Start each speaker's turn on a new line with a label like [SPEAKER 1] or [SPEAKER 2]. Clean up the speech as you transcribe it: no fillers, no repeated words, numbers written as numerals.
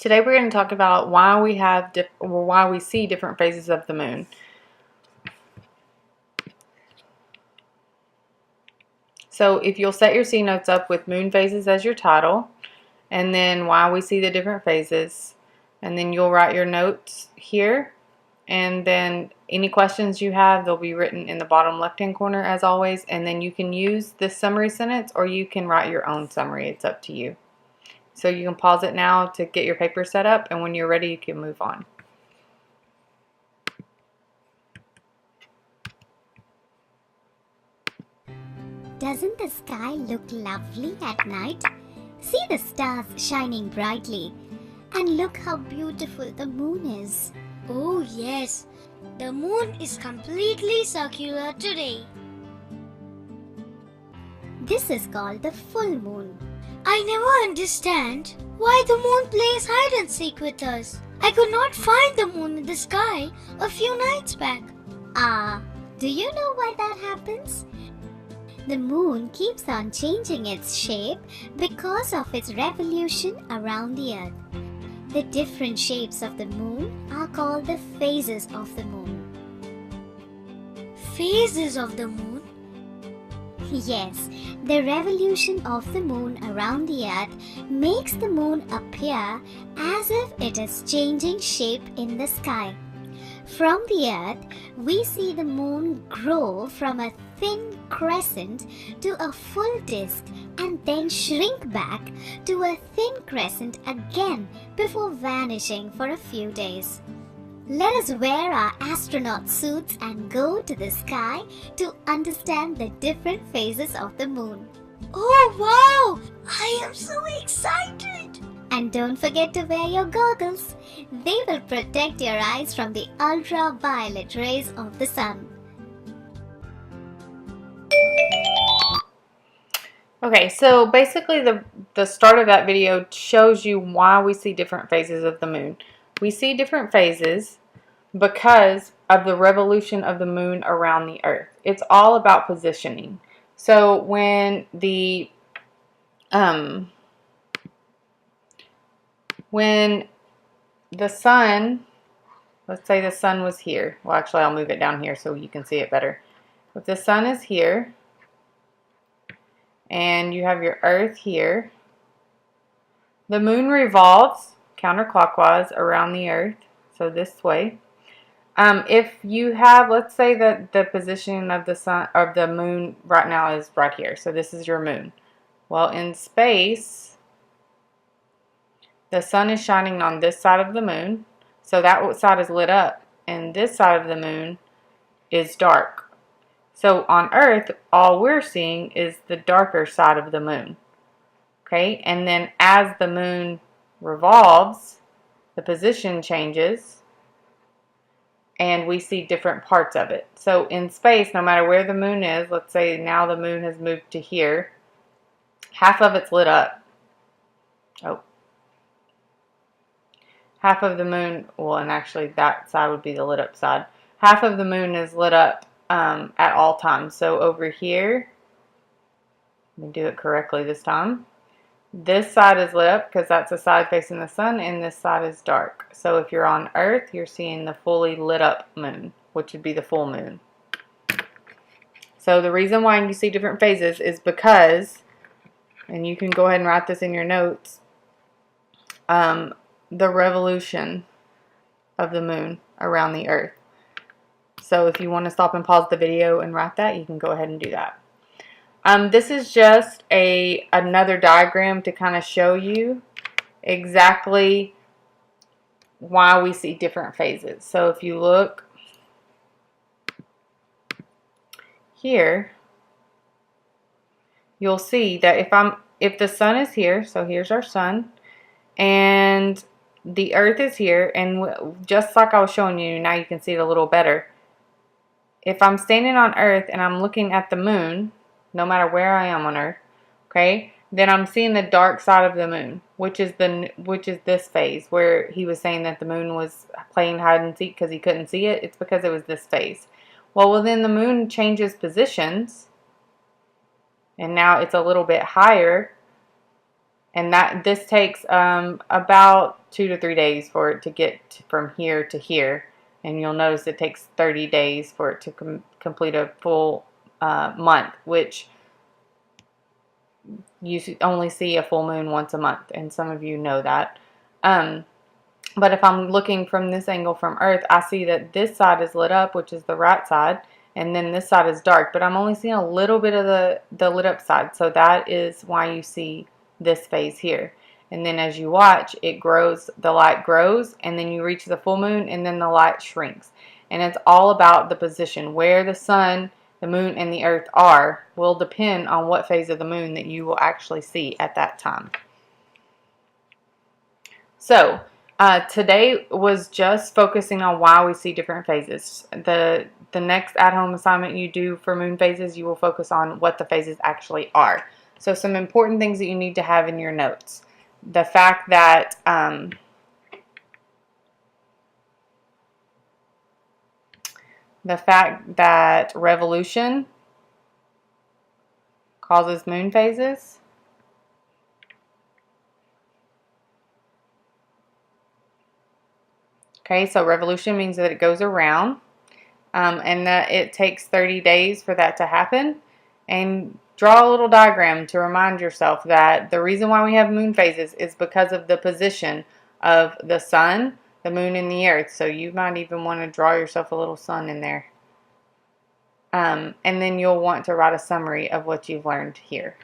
[SPEAKER 1] Today we're going to talk about why we see different phases of the moon. So if you'll set your C notes up with moon phases as your title, and then why we see the different phases, and then you'll write your notes here, and then any questions you have, they'll be written in the bottom left hand corner as always, and then you can use this summary sentence or you can write your own summary. It's up to you. So you can pause it now to get your paper set up, and when you're ready you can move on.
[SPEAKER 2] Doesn't the sky look lovely at night? See the stars shining brightly. And look how beautiful the moon is.
[SPEAKER 3] Oh yes, the moon is completely circular today.
[SPEAKER 2] This is called the full moon.
[SPEAKER 3] I never understand why the moon plays hide and seek with us. I could not find the moon in the sky a few nights back.
[SPEAKER 2] Do you know why that happens? The moon keeps on changing its shape because of its revolution around the earth. The different shapes of the moon are called the phases of the moon.
[SPEAKER 3] Phases of the moon?
[SPEAKER 2] Yes, the revolution of the moon around the earth makes the moon appear as if it is changing shape in the sky. From the earth, we see the moon grow from a thin crescent to a full disk and then shrink back to a thin crescent again before vanishing for a few days. Let us wear our astronaut suits and go to the sky to understand the different phases of the moon.
[SPEAKER 3] Oh wow! I am so excited!
[SPEAKER 2] And don't forget to wear your goggles. They will protect your eyes from the ultraviolet rays of the sun.
[SPEAKER 1] Okay, so basically the start of that video shows you why we see different phases of the moon. We see different phases because of the revolution of the moon around the earth. It's all about positioning. So when the sun, let's say the sun was here. Well, actually I'll move it down here so you can see it better. If the sun is here and you have your earth here, the moon revolves counterclockwise around the earth, so this way. If you have, let's say that the position of the sun of the moon right now is right here, so this is your moon. Well, in space, the sun is shining on this side of the moon, so that side is lit up, and this side of the moon is dark. So on Earth, all we're seeing is the darker side of the moon. Okay, and then as the moon revolves, the position changes, and we see different parts of it. So in space, no matter where the moon is, let's say now the moon has moved to here, half of it's lit up. Oh. Half of the moon, well, and actually that side would be the lit up side. Half of the moon is lit up at all times. So over here, let me do it correctly this time. This side is lit up because that's the side facing the sun, and this side is dark. So if you're on Earth, you're seeing the fully lit up moon, which would be the full moon. So the reason why you see different phases is because, and you can go ahead and write this in your notes, the revolution of the moon around the Earth. So if you want to stop and pause the video and write that, you can go ahead and do that. This is just another diagram to kind of show you exactly why we see different phases. So if you look here, you'll see that if the sun is here, so here's our sun, and the earth is here, and just like I was showing you, now you can see it a little better. If I'm standing on Earth and I'm looking at the moon, no matter where I am on Earth, okay, then I'm seeing the dark side of the moon, which is this phase where he was saying that the moon was playing hide and seek because he couldn't see it. It's because it was this phase. Well, then the moon changes positions, and now it's a little bit higher, And this takes about 2 to 3 days for it to get from here to here. And you'll notice it takes 30 days for it to complete a full month, which you only see a full moon once a month, and some of you know that. But if I'm looking from this angle from Earth, I see that this side is lit up, which is the right side, and then this side is dark, but I'm only seeing a little bit of the lit up side, so that is why you see this phase here. And then as you watch, it grows, the light grows, and then you reach the full moon, and then the light shrinks. And it's all about the position. Where the sun, the moon, and the earth are will depend on what phase of the moon that you will actually see at that time. So, today was just focusing on why we see different phases. The next at-home assignment you do for moon phases, you will focus on what the phases actually are. So some important things that you need to have in your notes. The fact that revolution causes moon phases. Okay, so revolution means that it goes around, and that it takes 30 days for that to happen. And draw a little diagram to remind yourself that the reason why we have moon phases is because of the position of the sun, the moon, and the earth. So you might even want to draw yourself a little sun in there. And then you'll want to write a summary of what you've learned here.